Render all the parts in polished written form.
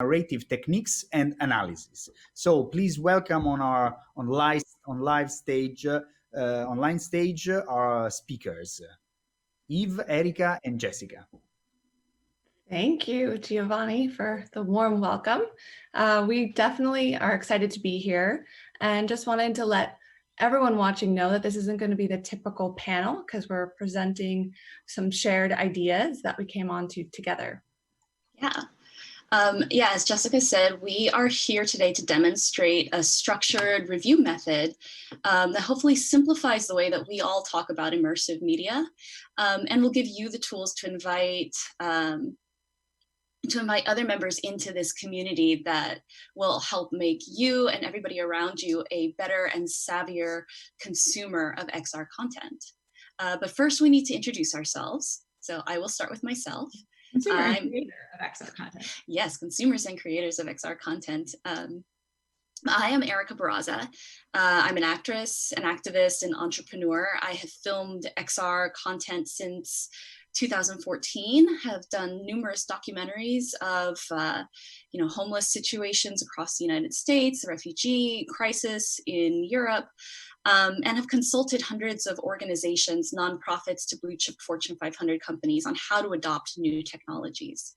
narrative techniques and analysis. So please welcome on our online stage our speakers, Eve, Erika, and Jessica. Thank you, Giovanni, for the warm welcome. We definitely are excited to be here and just wanted to let everyone watching know that this isn't going to be the typical panel because we're presenting some shared ideas that we came onto together. Yeah, as Jessica said, we are here today to demonstrate a structured review method that hopefully simplifies the way that we all talk about immersive media, and will give you the tools to invite other members into this community that will help make you and everybody around you a better and savvier consumer of XR content. But first we need to introduce ourselves. So I will start with myself. Consumer and creator of XR content. Yes, consumers and creators of XR content. I am Erika Barraza. I'm an actress, an activist, an entrepreneur. I have filmed XR content since 2014, have done numerous documentaries of homeless situations across the United States, the refugee crisis in Europe, and have consulted hundreds of organizations, nonprofits to blue chip Fortune 500 companies on how to adopt new technologies.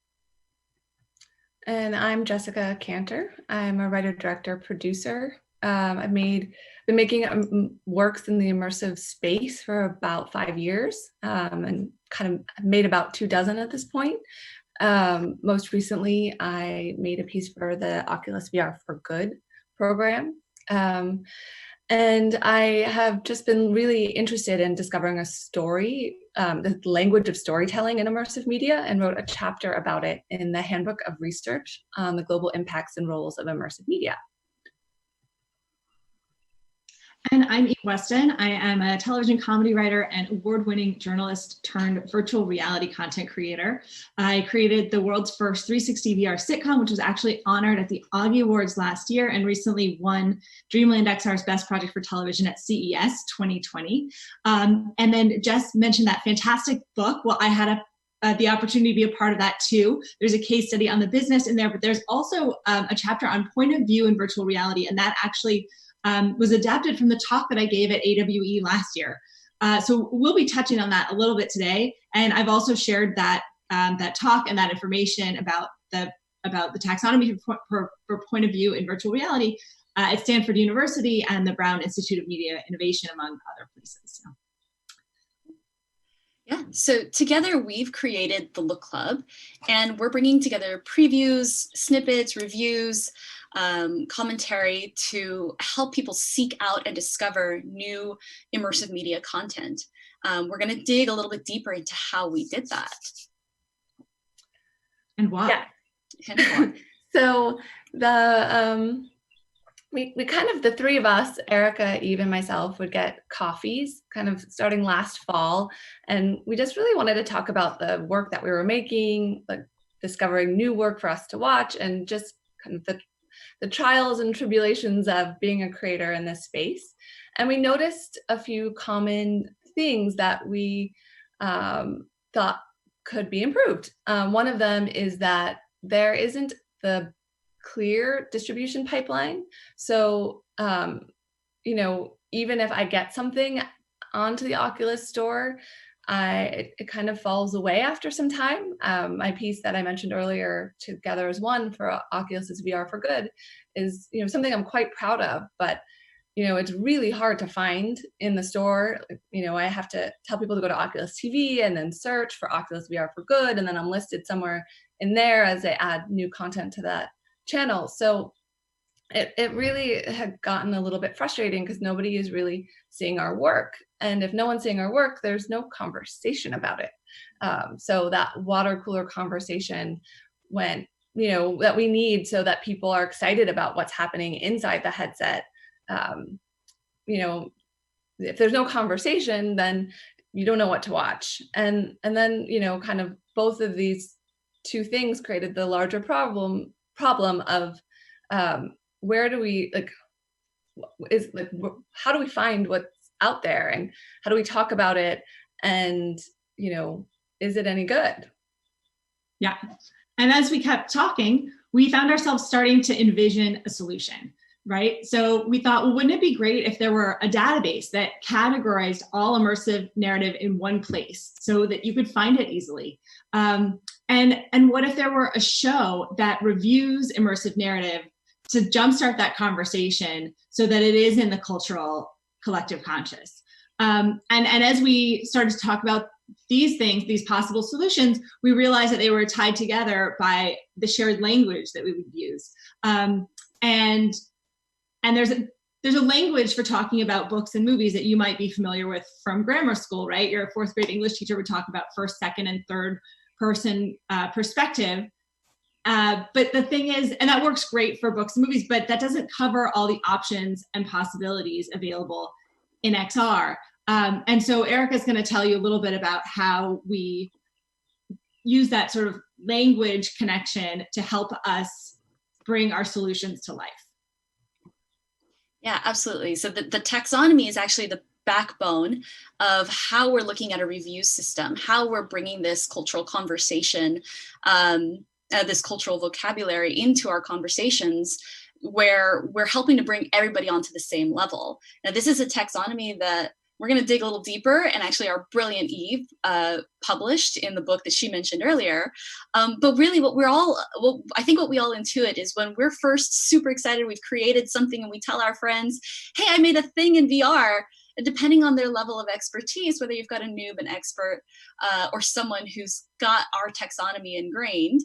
And I'm Jessica Kantor. I'm a writer, director, producer. I've been making works in the immersive space for about 5 years, and kind of made about 24 at this point. Most recently, I made a piece for the Oculus VR for Good program. And I have just been really interested in discovering a story, the language of storytelling in immersive media, and wrote a chapter about it in the Handbook of Research on the Global Impacts and Roles of Immersive Media. And I'm Weston. I am a television comedy writer and award-winning journalist turned virtual reality content creator. I created the world's first 360 VR sitcom, which was actually honored at the Augie Awards last year and recently won Dreamland XR's Best Project for Television at CES 2020. And then Jess mentioned that fantastic book. Well, I had the opportunity to be a part of that too. There's a case study on the business in there, but there's also a chapter on point of view in virtual reality, and that actually was adapted from the talk that I gave at AWE last year. So we'll be touching on that a little bit today. And I've also shared that that talk and that information about the taxonomy for point of view in virtual reality at Stanford University and the Brown Institute of Media Innovation, among other places. So. Yeah, so together we've created the Look Club, and we're bringing together previews, snippets, reviews, commentary to help people seek out and discover new immersive media content. We're going to dig a little bit deeper into how we did that. And why. Yeah. And why. So we kind of, the three of us, Erika, Eve, and myself, would get coffees kind of starting last fall. And we just really wanted to talk about the work that we were making, like discovering new work for us to watch, and just kind of the trials and tribulations of being a creator in this space. And we noticed a few common things that we thought could be improved. One of them is that there isn't the clear distribution pipeline. So, even if I get something onto the Oculus store, it kind of falls away after some time. My piece that I mentioned earlier, Together as One for Oculus's VR for Good, is something I'm quite proud of, but it's really hard to find in the store. I have to tell people to go to Oculus TV and then search for Oculus VR for Good, and then I'm listed somewhere in there as they add new content to that channel. So it really had gotten a little bit frustrating because nobody is really seeing our work. And if no one's seeing our work, there's no conversation about it. So that water cooler conversation that we need so that people are excited about what's happening inside the headset. If there's no conversation, then you don't know what to watch. And then, kind of both of these two things created the larger problem of where do we how do we find what's out there, and how do we talk about it, and is it any good? Yeah. And as we kept talking, we found ourselves starting to envision a solution, right? So we thought, well, wouldn't it be great if there were a database that categorized all immersive narrative in one place so that you could find it easily? And what if there were a show that reviews immersive narrative to jumpstart that conversation so that it is in the cultural collective conscious? And as we started to talk about these things, these possible solutions, we realized that they were tied together by the shared language that we would use. And there's a language for talking about books and movies that you might be familiar with from grammar school, right? Your fourth grade English teacher would talk about first, second, and third person perspective. But the thing is, and that works great for books and movies, but that doesn't cover all the options and possibilities available in XR. And so Erika's going to tell you a little bit about how we use that sort of language connection to help us bring our solutions to life. Yeah, absolutely. So the taxonomy is actually the backbone of how we're looking at a review system, how we're bringing this cultural conversation, this cultural vocabulary into our conversations, where we're helping to bring everybody onto the same level. Now, this is a taxonomy that we're going to dig a little deeper, and actually our brilliant Eve published in the book that she mentioned earlier. But really I think what we all intuit is when we're first super excited, we've created something and we tell our friends, hey, I made a thing in VR. And depending on their level of expertise, whether you've got a noob, an expert, or someone who's got our taxonomy ingrained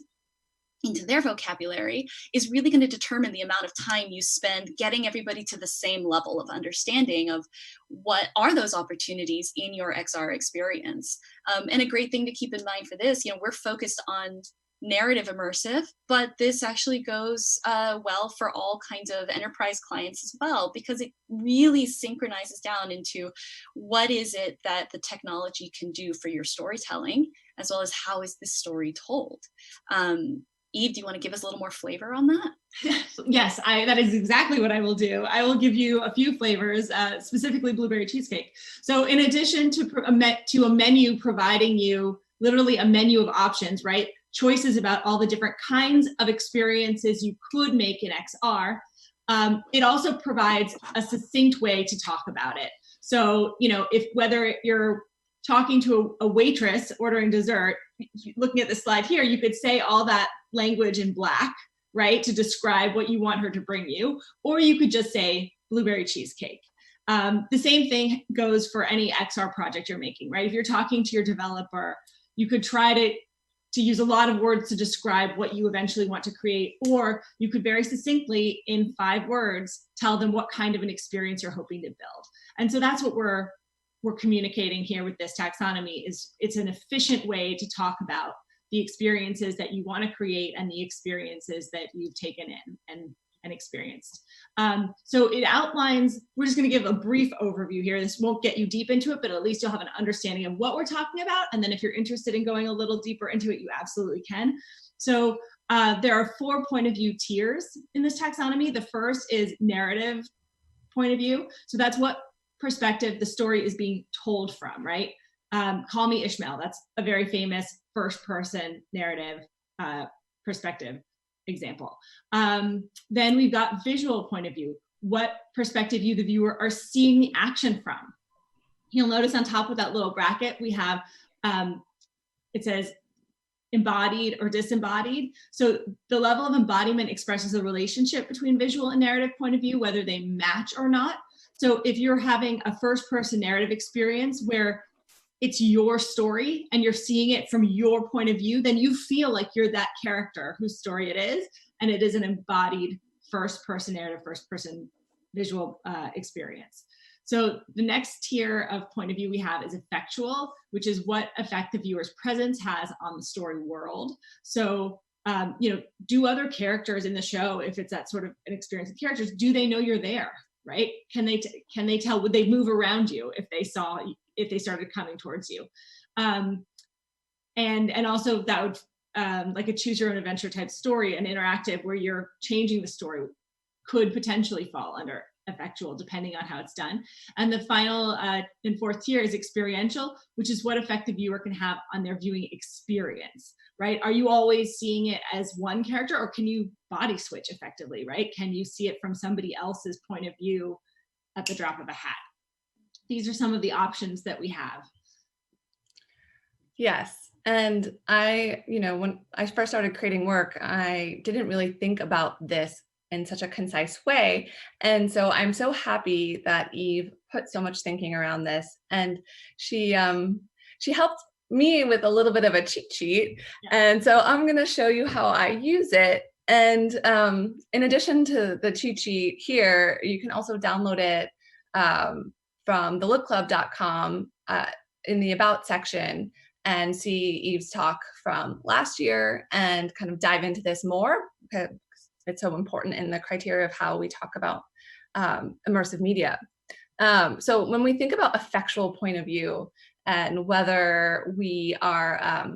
into their vocabulary, is really going to determine the amount of time you spend getting everybody to the same level of understanding of what are those opportunities in your XR experience. And a great thing to keep in mind for this, we're focused on narrative immersive, but this actually goes well for all kinds of enterprise clients as well, because it really synchronizes down into what is it that the technology can do for your storytelling, as well as how is this story told. Eve, do you want to give us a little more flavor on that? Yes, that is exactly what I will do. I will give you a few flavors, specifically blueberry cheesecake. So in addition to a menu providing you literally a menu of options, right? Choices about all the different kinds of experiences you could make in XR, it also provides a succinct way to talk about it. So, whether you're talking to a waitress ordering dessert, looking at the slide here, you could say all that language in black, right, to describe what you want her to bring you, or you could just say blueberry cheesecake. The same thing goes for any XR project you're making, right? If you're talking to your developer, you could try to use a lot of words to describe what you eventually want to create, or you could very succinctly, in 5 words, tell them what kind of an experience you're hoping to build. And so that's what we're communicating here with this taxonomy. Is it's an efficient way to talk about the experiences that you want to create and the experiences that you've taken in and experienced. So it outlines, we're just going to give a brief overview here. This won't get you deep into it, but at least you'll have an understanding of what we're talking about. And then if you're interested in going a little deeper into it, you absolutely can. So there are 4 point of view tiers in this taxonomy. The first is narrative point of view. So that's what perspective the story is being told from, right? Call Me Ishmael, that's a very famous first person narrative perspective example. Then we've got visual point of view, what perspective you, the viewer, are seeing the action from. You'll notice on top of that little bracket, we have, it says embodied or disembodied. So the level of embodiment expresses a relationship between visual and narrative point of view, whether they match or not. So if you're having a first person narrative experience where it's your story and you're seeing it from your point of view, then you feel like you're that character whose story it is, and it is an embodied first person narrative, first person visual experience. So the next tier of point of view we have is effectual, which is what effect the viewer's presence has on the story world. So do other characters in the show, if it's that sort of an experience with characters, do they know you're there? Right? Can they tell? Would they move around you if they started coming towards you? And also that would like a choose your own adventure type story, an interactive where you're changing the story, could potentially fall under effectual, depending on how it's done. And the final and fourth tier is experiential, which is what effect the viewer can have on their viewing experience, right? Are you always seeing it as one character, or can you body switch effectively, right? Can you see it from somebody else's point of view at the drop of a hat? These are some of the options that we have. Yes. And when I first started creating work, I didn't really think about this in such a concise way. And so I'm so happy that Eve put so much thinking around this. And she helped me with a little bit of a cheat sheet. Yeah. And so I'm going to show you how I use it. And in addition to the cheat sheet here, you can also download it from thelookclub.com in the About section and see Eve's talk from last year and kind of dive into this more, because it's so important in the criteria of how we talk about immersive media. So when we think about effectual point of view and whether we are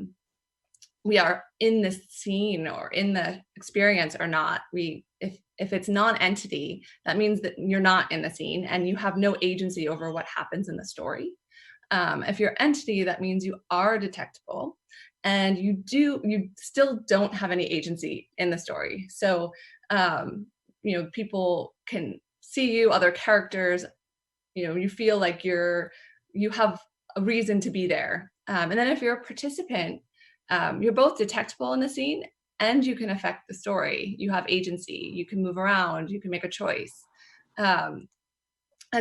in the scene or in the experience or not, if it's non-entity, that means that you're not in the scene and you have no agency over what happens in the story. If you're entity, that means you are detectable and you still don't have any agency in the story. So, people can see you, other characters, you feel like you have a reason to be there. And then if you're a participant, you're both detectable in the scene and you can affect the story. You have agency, you can move around, you can make a choice. And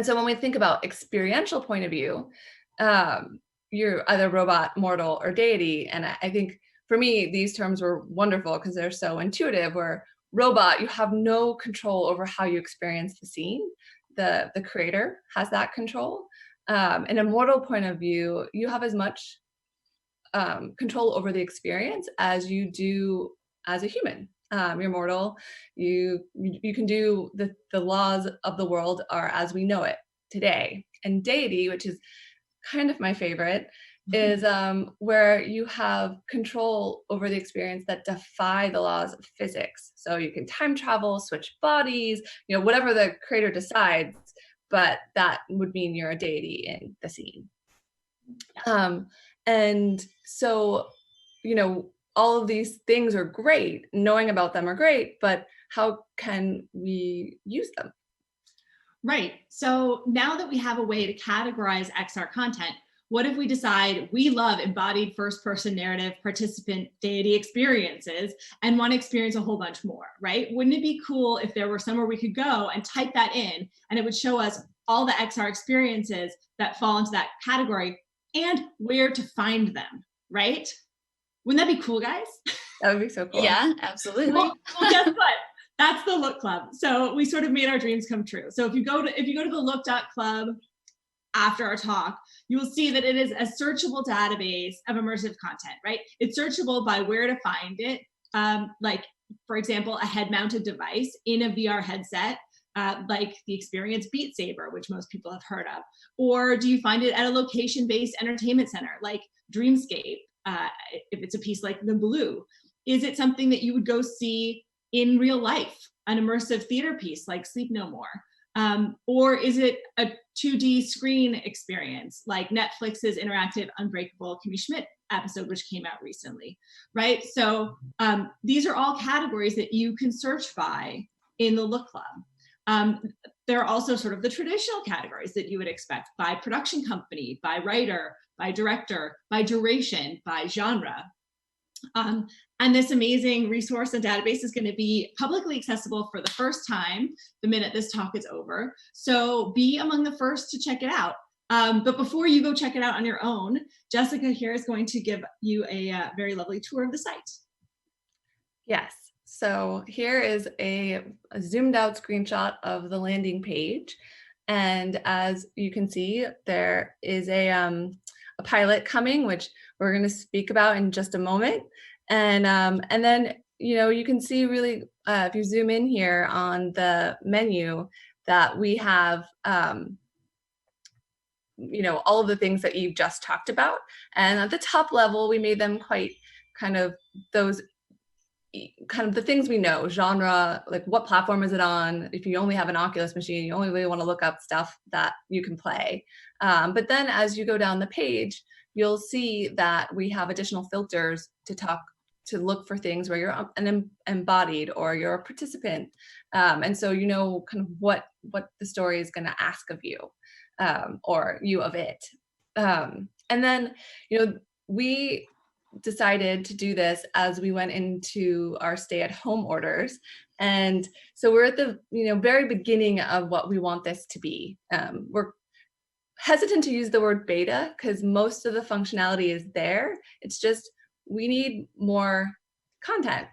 so when we think about experiential point of view, you're either robot, mortal, or deity. And I think for me, these terms were wonderful because they're so intuitive. Where robot, you have no control over how you experience the scene. The creator has that control. In a mortal point of view, you have as much control over the experience as you do as a human. You're mortal. You can do the laws of the world are as we know it today. And deity, which is kind of my favorite, is where you have control over the experience that defy the laws of physics. So you can time travel, switch bodies, whatever the creator decides, but that would mean you're a deity in the scene. And so, all of these things are great, knowing about them are great, but how can we use them? Right. So now that we have a way to categorize XR content, what if we decide we love embodied first-person narrative participant deity experiences and want to experience a whole bunch more, right? Wouldn't it be cool if there were somewhere we could go and type that in and it would show us all the XR experiences that fall into that category and where to find them, right? Wouldn't that be cool, guys? That would be so cool. Yeah, absolutely. Well, guess what? That's the Look Club. So we sort of made our dreams come true. So if you go to the look.club after our talk, you will see that it is a searchable database of immersive content, right? It's searchable by where to find it. Like, for example, a head-mounted device in a VR headset, like the Experience Beat Saber, which most people have heard of. Or do you find it at a location-based entertainment center like Dreamscape, if it's a piece like The Blue? Is it something that you would go see in real life, an immersive theater piece like Sleep No More? Or is it a 2D screen experience like Netflix's interactive Unbreakable Kimmy Schmidt episode, which came out recently, right? So these are all categories that you can search by in the Look Club. There are also sort of the traditional categories that you would expect by production company, by writer, by director, by duration, by genre. And this amazing resource and database is going to be publicly accessible for the first time the minute this talk is over. So be among the first to check it out. But before you go check it out on your own, Jessica here is going to give you a very lovely tour of the site. Yes. So here is a zoomed out screenshot of the landing page. And as you can see, there is a pilot coming, which we're going to speak about in just a moment. And then, you can see really, if you zoom in here on the menu, that we have, all of the things that you just talked about. And at the top level, we made them quite kind of those kind of the things we know, genre, like what platform is it on? If you only have an Oculus machine, you only really want to look up stuff that you can play. But then as you go down the page, you'll see that we have additional filters to look for things where you're an embodied or you're a participant. And so you know kind of what the story is going to ask of you, or you of it. And then, we decided to do this as we went into our stay-at-home orders. And so we're at the very beginning of what we want this to be. We're hesitant to use the word beta because most of the functionality is there. It's just we need more content,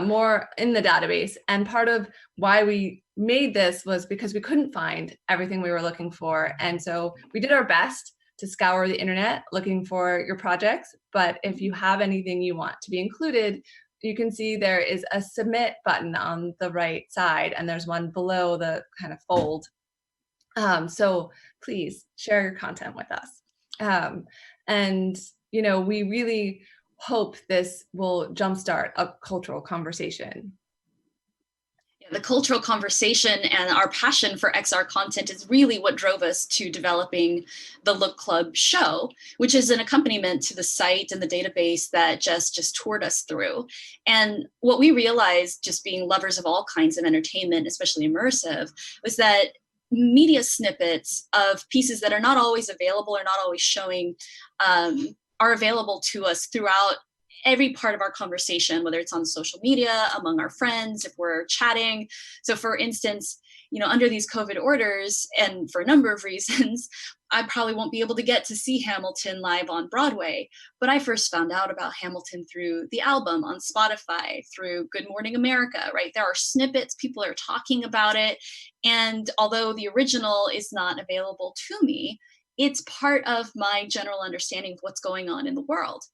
more in the database. And part of why we made this was because we couldn't find everything we were looking for. And so we did our best to scour the internet looking for your projects. But if you have anything you want to be included, you can see there is a submit button on the right side, and there's one below the kind of fold. So please share your content with us. And, we really hope this will jumpstart a cultural conversation. The cultural conversation and our passion for XR content is really what drove us to developing the Look Club show, which is an accompaniment to the site and the database that just toured us through. And what we realized, just being lovers of all kinds of entertainment, especially immersive, was that media snippets of pieces that are not always available or not always showing are available to us throughout every part of our conversation, whether it's on social media, among our friends, if we're chatting. So for instance, under these COVID orders, and for a number of reasons, I probably won't be able to get to see Hamilton live on Broadway. But I first found out about Hamilton through the album on Spotify, through Good Morning America, right? There are snippets, people are talking about it. And although the original is not available to me, it's part of my general understanding of what's going on in the world.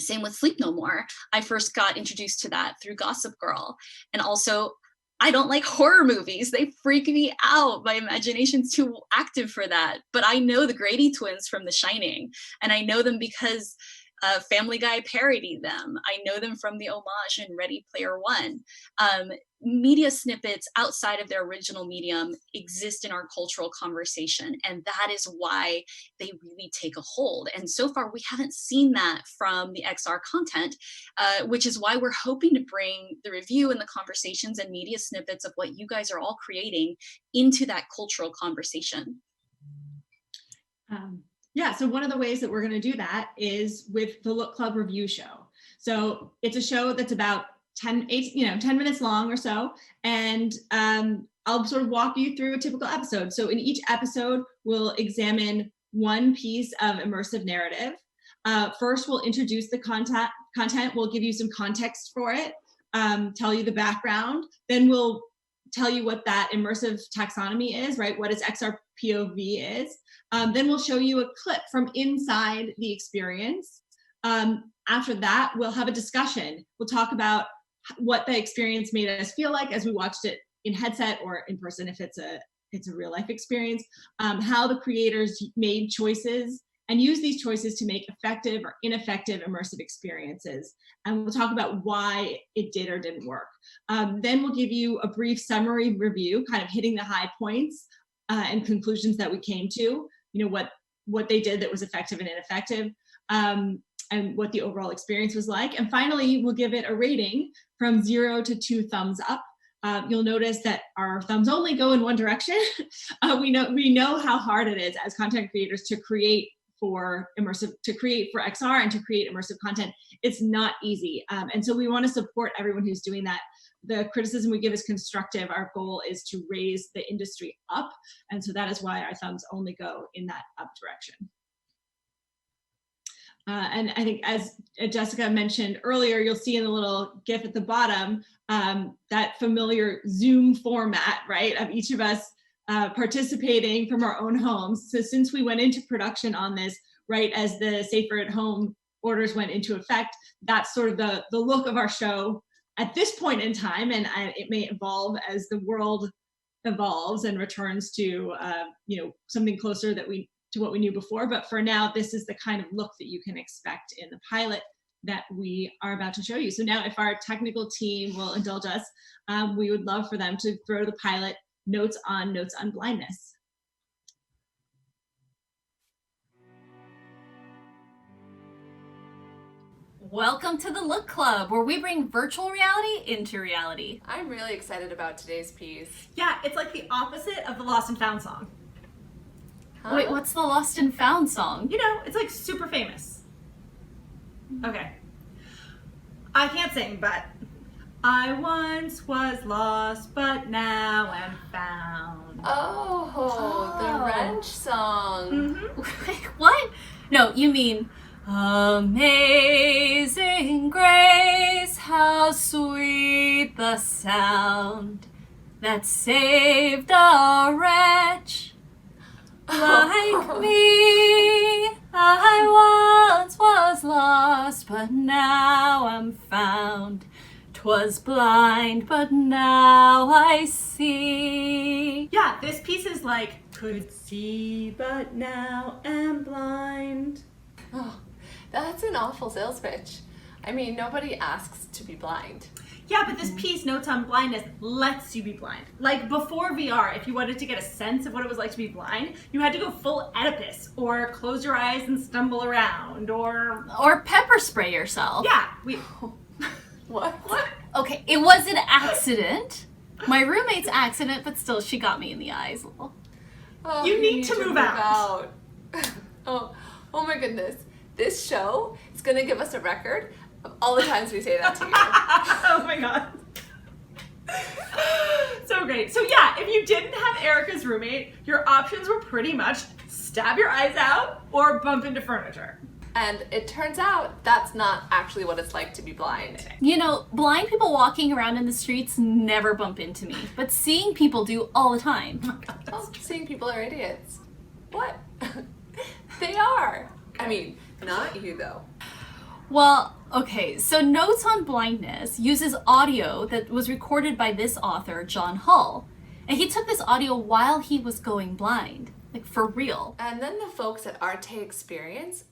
Same with Sleep No More. I first got introduced to that through Gossip Girl. And also, I don't like horror movies. They freak me out. My imagination's too active for that. But I know the Grady twins from The Shining. And I know them because Family Guy parodied them. I know them from the homage in Ready Player One. Media snippets outside of their original medium exist in our cultural conversation, and that is why they really take a hold. And so far, we haven't seen that from the XR content, which is why we're hoping to bring the review and the conversations and media snippets of what you guys are all creating into that cultural conversation. Yeah, so one of the ways that we're going to do that is with the Look Club review show. So it's a show that's about 10 minutes long or so, and I'll sort of walk you through a typical episode. So in each episode, we'll examine one piece of immersive narrative. First, we'll introduce the content. We'll give you some context for it, tell you the background. Then we'll tell you what that immersive taxonomy is, right? What its XR POV is. Then we'll show you a clip from inside the experience. After that, we'll have a discussion. We'll talk about what the experience made us feel like as we watched it in headset or in person if it's a real life experience, how the creators made choices and use these choices to make effective or ineffective immersive experiences. And we'll talk about why it did or didn't work. Then we'll give you a brief summary review, kind of hitting the high points and conclusions that we came to, what they did that was effective and ineffective, and what the overall experience was like. And finally, we'll give it a rating from 0 to 2 thumbs up. You'll notice that our thumbs only go in one direction. We know how hard it is as content creators to create for XR and to create immersive content. It's not easy. And so we want to support everyone who's doing that. The criticism we give is constructive. Our goal is to raise the industry up. And so that is why our thumbs only go in that up direction. And I think as Jessica mentioned earlier, you'll see in the little GIF at the bottom, that familiar Zoom format, right, of each of us participating from our own homes. So since we went into production on this, right, as the safer at home orders went into effect, that's sort of the look of our show at this point in time. And it may evolve as the world evolves and returns to something closer to what we knew before. But for now, this is the kind of look that you can expect in the pilot that we are about to show you. So now if our technical team will indulge us, we would love for them to throw the pilot Notes on Blindness. Welcome to the Look Club, where we bring virtual reality into reality. I'm really excited about today's piece. Yeah, it's like the opposite of the Lost and Found song. Huh? Wait, what's the Lost and Found song? You know, it's like super famous. Okay. I can't sing, but I once was lost, but now am found. Oh, the wrench song. Mm-hmm. What? No, you mean Amazing Grace, how sweet the sound that saved a wretch like me. I once was lost, but now I'm found. 'Twas blind, but now I see. Yeah, this piece is like, could see, but now am blind. Oh, that's an awful sales pitch. I mean, nobody asks to be blind. Yeah, but this piece, Notes on Blindness, lets you be blind. Like before VR, if you wanted to get a sense of what it was like to be blind, you had to go full Oedipus, or close your eyes and stumble around, or pepper spray yourself. yeah, What? Okay, it was an accident. My roommate's accident, but still, she got me in the eyes a little. Oh, You need to move out. Oh my goodness. This show is going to give us a record of all the times we say that to you. Oh my god. So great. So yeah, if you didn't have Erika's roommate, your options were pretty much stab your eyes out or bump into furniture. And it turns out that's not actually what it's like to be blind. You know, blind people walking around in the streets never bump into me, but seeing people do all the time. Oh, seeing people are idiots. What? They are. I mean, not you though. Well, okay, so Notes on Blindness uses audio that was recorded by this author, John Hull. And he took this audio while he was going blind, like for real. And then the folks at Arte Experience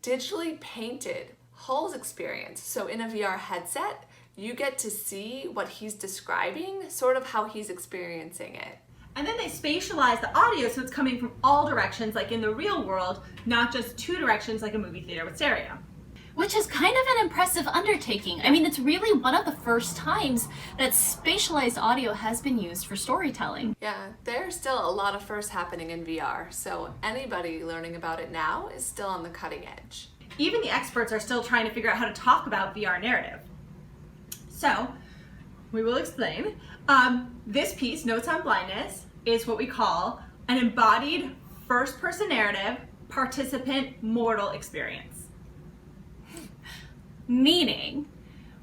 digitally painted Hull's experience. So in a VR headset, you get to see what he's describing, sort of how he's experiencing it. And then they spatialize the audio so it's coming from all directions like in the real world, not just two directions like a movie theater with stereo. Which is kind of an impressive undertaking. I mean, it's really one of the first times that spatialized audio has been used for storytelling. Yeah, there's still a lot of firsts happening in VR, so anybody learning about it now is still on the cutting edge. Even the experts are still trying to figure out how to talk about VR narrative. So, we will explain. This piece, Notes on Blindness, is what we call an embodied first-person narrative participant mortal experience. Meaning,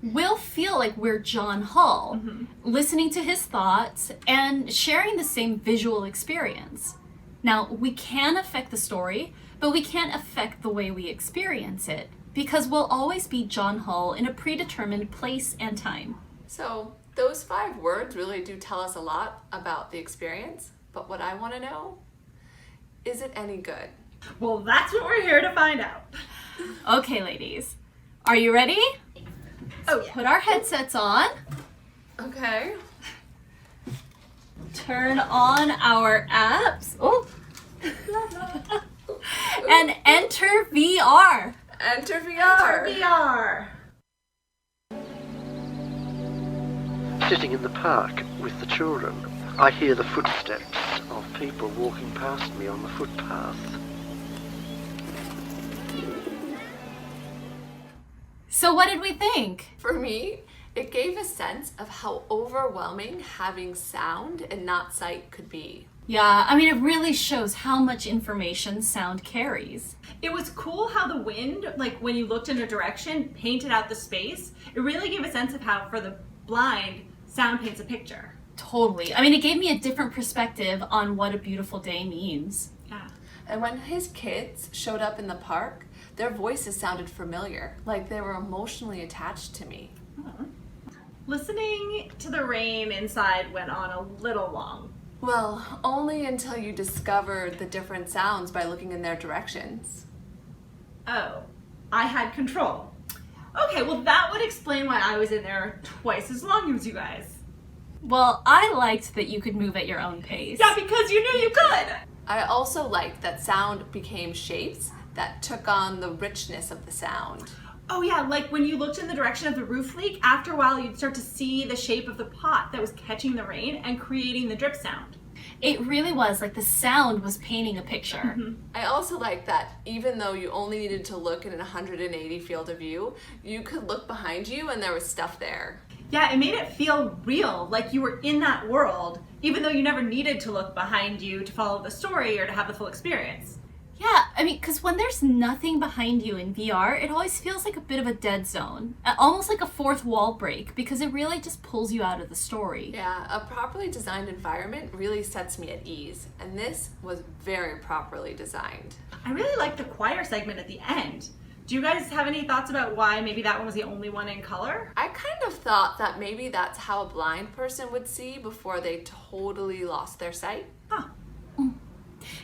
we'll feel like we're John Hull, listening to his thoughts and sharing the same visual experience. Now, we can affect the story, but we can't affect the way we experience it, because we'll always be John Hull in a predetermined place and time. So those 5 words really do tell us a lot about the experience, but what I want to know, is it any good? Well, that's what we're here to find out. Okay, ladies, are you ready? Oh yeah. Put our headsets on, Okay. turn on our apps, and enter VR. Enter VR. VR. Sitting in the park with the children, I hear the footsteps of people walking past me on the footpath. So what did we think? For me, it gave a sense of how overwhelming having sound and not sight could be. Yeah, I mean, it really shows how much information sound carries. It was cool how the wind, like when you looked in a direction, painted out the space. It really gave a sense of how, for the blind, sound paints a picture. Totally. I mean, it gave me a different perspective on what a beautiful day means. Yeah. And when his kids showed up in the park, their voices sounded familiar, like they were emotionally attached to me. Listening to the rain inside went on a little long. Well, only until you discovered the different sounds by looking in their directions. Oh, I had control. Okay, well that would explain why I was in there twice as long as you guys. Well, I liked that you could move at your own pace. Yeah, because you knew you could. I also liked that sound became shapes that took on the richness of the sound. Oh yeah, like when you looked in the direction of the roof leak, after a while you'd start to see the shape of the pot that was catching the rain and creating the drip sound. It really was like the sound was painting a picture. Mm-hmm. I also like that even though you only needed to look in an 180 field of view, you could look behind you and there was stuff there. Yeah, it made it feel real, like you were in that world, even though you never needed to look behind you to follow the story or to have the full experience. Yeah, I mean, because when there's nothing behind you in VR, it always feels like a bit of a dead zone. Almost like a fourth wall break, because it really just pulls you out of the story. Yeah, a properly designed environment really sets me at ease, and this was very properly designed. I really liked the choir segment at the end. Do you guys have any thoughts about why maybe that one was the only one in color? I kind of thought that maybe that's how a blind person would see before they totally lost their sight. Huh.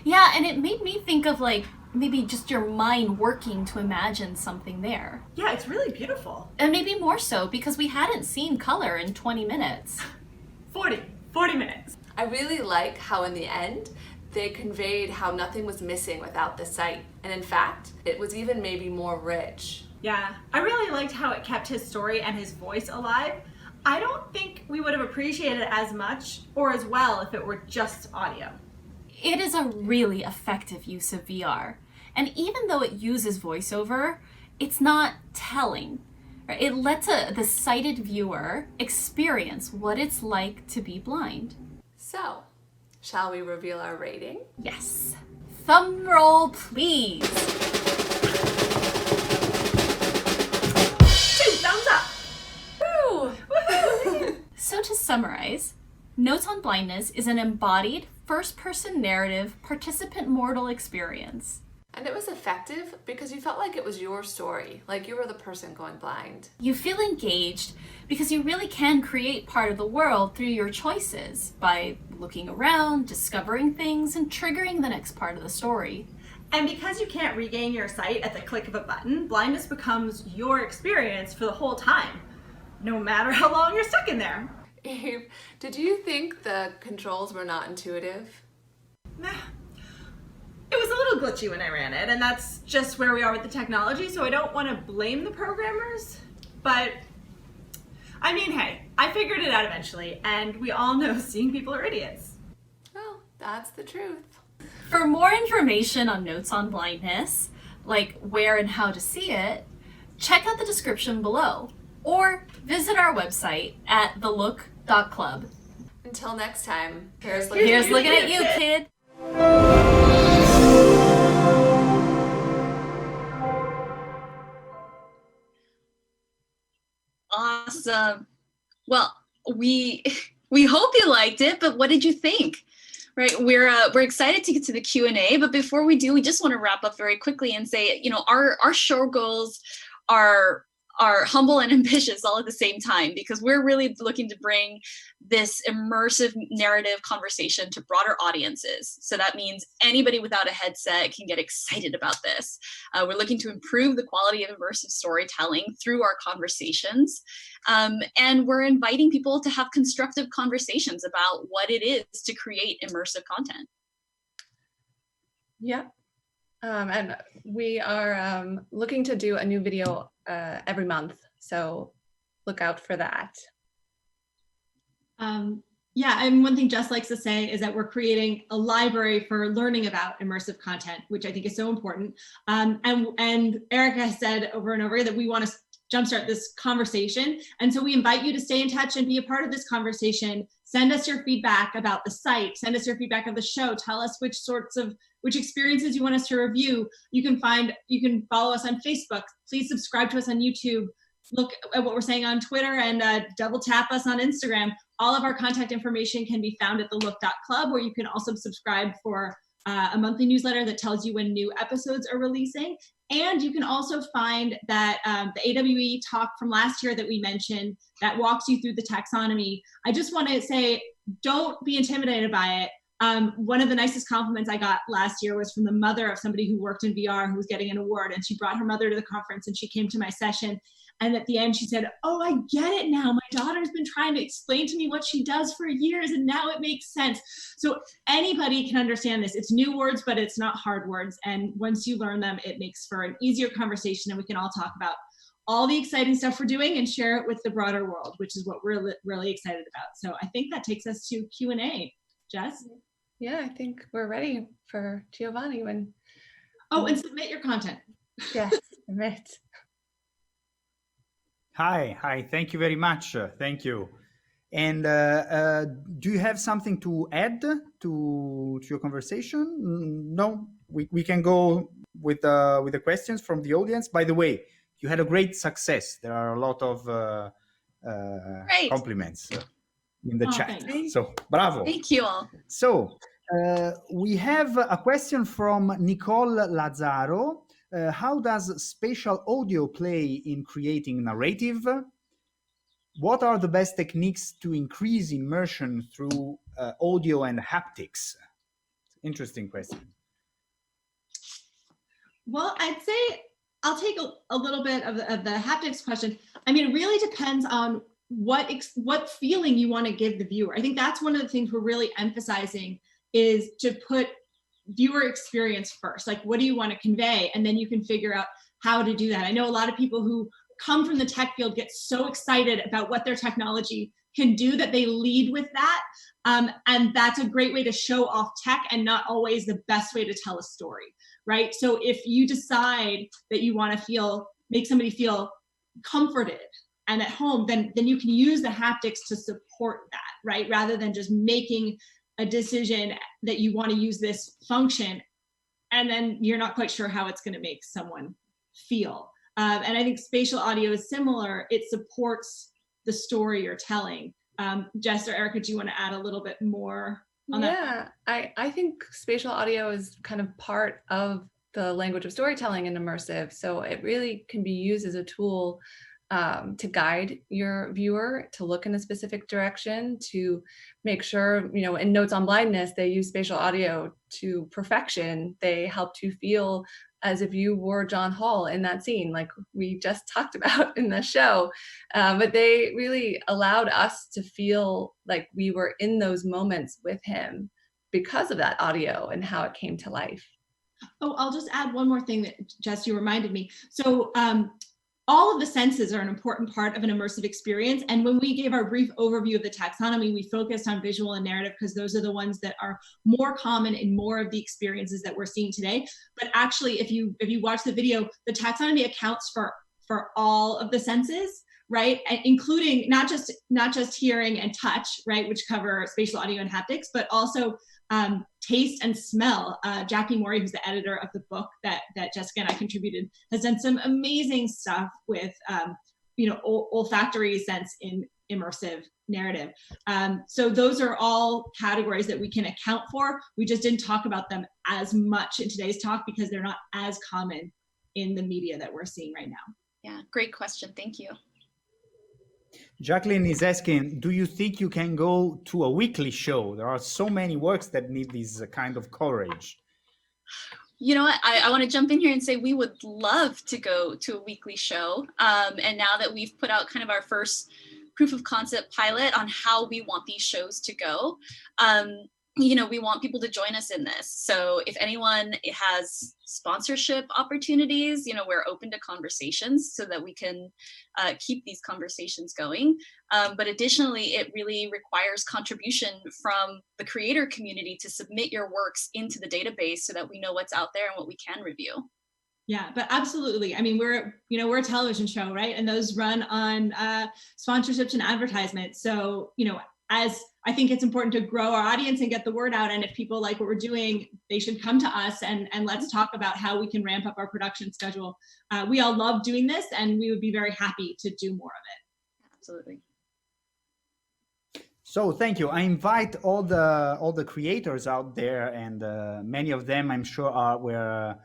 Yeah, and it made me think of like maybe just your mind working to imagine something there. Yeah, it's really beautiful. And maybe more so because we hadn't seen color in 20 minutes. 40 minutes. I really like how in the end, they conveyed how nothing was missing without the sight. And in fact, it was even maybe more rich. Yeah, I really liked how it kept his story and his voice alive. I don't think we would have appreciated it as much or as well if it were just audio. It is a really effective use of VR. And even though it uses voiceover, it's not telling. It lets the sighted viewer experience what it's like to be blind. So, shall we reveal our rating? Yes. Thumb roll, please. 2 thumbs up. Woo! Woohoo! So to summarize, Notes on Blindness is an embodied, first-person narrative, participant mortal experience. And it was effective because you felt like it was your story, like you were the person going blind. You feel engaged because you really can create part of the world through your choices by looking around, discovering things, and triggering the next part of the story. And because you can't regain your sight at the click of a button, blindness becomes your experience for the whole time, no matter how long you're stuck in there. Eve, did you think the controls were not intuitive? Nah. It was a little glitchy when I ran it, and that's just where we are with the technology, so I don't want to blame the programmers, but I mean, hey, I figured it out eventually, and we all know seeing people are idiots. Well, that's the truth. For more information on Notes on Blindness, like where and how to see it, check out the description below, or visit our website at thelook.club. Until next time, here's Looking at you, kid. Awesome. Well, we hope you liked it, but what did you think? Right, we're excited to get to the Q&A, but before we do, we just want to wrap up very quickly and say, you know, our show goals are humble and ambitious all at the same time, because we're really looking to bring this immersive narrative conversation to broader audiences. So that means anybody without a headset can get excited about this. We're looking to improve the quality of immersive storytelling through our conversations. And we're inviting people to have constructive conversations about what it is to create immersive content. Yep. And we are looking to do a new video every month, so look out for that. Yeah, and one thing Jess likes to say is that we're creating a library for learning about immersive content, which I think is so important. And Erika has said over and over again that we want to jumpstart this conversation. And so we invite you to stay in touch and be a part of this conversation. Send us your feedback about the site. Send us your feedback of the show. Tell us which experiences you want us to review. You can follow us on Facebook. Please subscribe to us on YouTube. Look at what we're saying on Twitter and double tap us on Instagram. All of our contact information can be found at thelook.club, where you can also subscribe for a monthly newsletter that tells you when new episodes are releasing. And you can also find that the AWE talk from last year that we mentioned that walks you through the taxonomy. I just want to say, don't be intimidated by it. One of the nicest compliments I got last year was from the mother of somebody who worked in VR who was getting an award, and she brought her mother to the conference and she came to my session. And at the end she said, "Oh, I get it now. My daughter's been trying to explain to me what she does for years and now it makes sense." So anybody can understand this. It's new words, but it's not hard words. And once you learn them, it makes for an easier conversation and we can all talk about all the exciting stuff we're doing and share it with the broader world, which is what we're really excited about. So I think that takes us to Q&A. Jess? Yeah, I think we're ready for Giovanni when. Oh, and submit your content. Yes, submit. Hi. Thank you very much. Thank you. And do you have something to add to your conversation? No, we can go with the questions from the audience. By the way, you had a great success. There are a lot of compliments in the chat. Thanks. So bravo. Thank you all. So we have a question from Nicole Lazzaro. How does spatial audio play in creating narrative? What are the best techniques to increase immersion through audio and haptics? Interesting question. Well, I'd say I'll take a little bit of the haptics question. I mean, it really depends on what feeling you want to give the viewer. I think that's one of the things we're really emphasizing is to put viewer experience first. Like, what do you want to convey? And then you can figure out how to do that. I know a lot of people who come from the tech field get so excited about what their technology can do that they lead with that. And that's a great way to show off tech and not always the best way to tell a story, right? So if you decide that you want to make somebody feel comforted and at home, then you can use the haptics to support that, right? Rather than just making a decision that you want to use this function and then you're not quite sure how it's going to make someone feel. And I think spatial audio is similar. It supports the story you're telling. Jess or Erika, do you want to add a little bit more on that? Yeah, I think spatial audio is kind of part of the language of storytelling and immersive. So it really can be used as a tool to guide your viewer to look in a specific direction, to make sure, in Notes on Blindness, they use spatial audio to perfection. They help to feel as if you were John Hall in that scene, like we just talked about in the show. But they really allowed us to feel like we were in those moments with him because of that audio and how it came to life. Oh, I'll just add one more thing that, Jess, you reminded me. So all of the senses are an important part of an immersive experience. And when we gave our brief overview of the taxonomy, we focused on visual and narrative because those are the ones that are more common in more of the experiences that we're seeing today. But actually, if you watch the video, the taxonomy accounts for all of the senses, right? And including not just hearing and touch, right, which cover spatial audio and haptics, but also taste and smell. Jackie Morey, who's the editor of the book that Jessica and I contributed, has done some amazing stuff with olfactory sense in immersive narrative. So those are all categories that we can account for. We just didn't talk about them as much in today's talk because they're not as common in the media that we're seeing right now. Yeah, great question. Thank you. Jacqueline is asking, do you think you can go to a weekly show? There are so many works that need this kind of courage. You know what, I want to jump in here and say we would love to go to a weekly show. And now that we've put out kind of our first proof of concept pilot on how we want these shows to go, we want people to join us in this. So if anyone has sponsorship opportunities, we're open to conversations so that we can keep these conversations going. But additionally, it really requires contribution from the creator community to submit your works into the database so that we know what's out there and what we can review. Yeah, but absolutely. I mean, we're a television show, right? And those run on sponsorships and advertisements. So, as I think it's important to grow our audience and get the word out. And if people like what we're doing, they should come to us and let's talk about how we can ramp up our production schedule. We all love doing this and we would be very happy to do more of it. Absolutely. So thank you. I invite all the creators out there, and many of them I'm sure were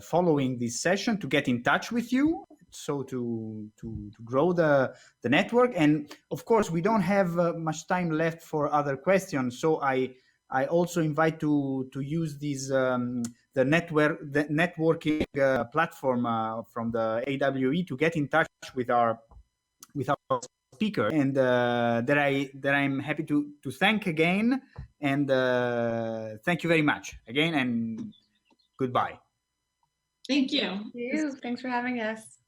following this session, to get in touch with you. So to grow the network. And of course, we don't have much time left for other questions. So I I also invite to use these the networking platform from the AWE to get in touch with our speaker, and that I'm happy to thank again, and thank you very much again, and goodbye. Thank you. Thank you. Thanks for having us.